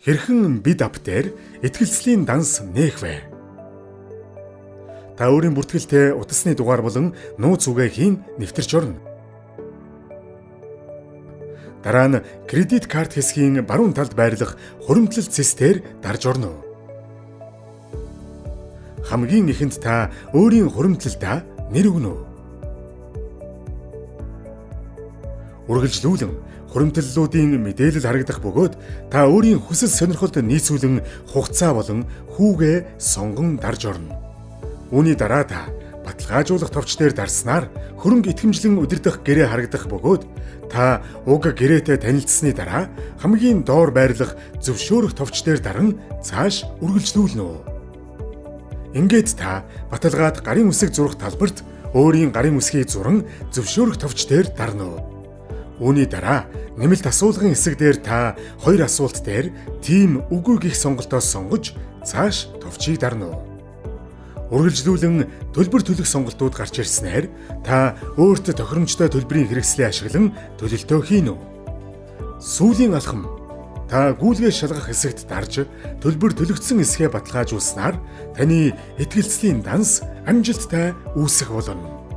Хэрхэн бид ав дээр итгэлцлийн данс нээх вэ? Та өөрийн бүртгэлтэй утасны дугаар болон нууц үгээхийн нэвтэрч орно. Дараа нь кредит карт хэсгийн баруун талд байрлах хуримтлал цэстээр дарж орно. Хамгийн ихэнд та өөрийн хуримтлалдаа нэр өгнө. Үргэлжлүүлэн хуримтлалуудын мэдээлэл харагдах бөгөөд та өөрийн хүсэл сонирхолд нийцүүлэн хугацаа болон хүүгээ сонгон дарж орно. Үүний дараа та баталгаажуулах товч дээр дарснаар хөрөнгө итгэмжлэн удирдах гэрээ харагдах бөгөөд та уг гэрээтэй танилцсны дараа хамгийн доор байрлах зөвшөөрөх товч дээр даран цааш үргэлжлүүлнэ. Ингээд та баталгаад гарын үсэг зурах талбарт өөрийн гарын үсгийг зуран зөвшөөрөх товч дээр дарна. Үүний дараа нэмэлт асуулгын хэсэг дээр та хоёр асуулт дээр тийм үгүй гэх сонголтоос сонгож цааш товчийг дарна. Үргэлжлүүлэн төлбөр төлөх сонголтууд гарч ирснээр та өөртөө тохиромжтой төлбөрийн хэрэгслээ ашиглан төлөлтөө хийнэ. Сүүлийн алхам та гүйлгээ шалгах хэсэгт дарж төлбөр төлөгдсөн хэсгээ баталгаажуулснаар таны итгэлцлийн данс амжилттай үүсэх болно.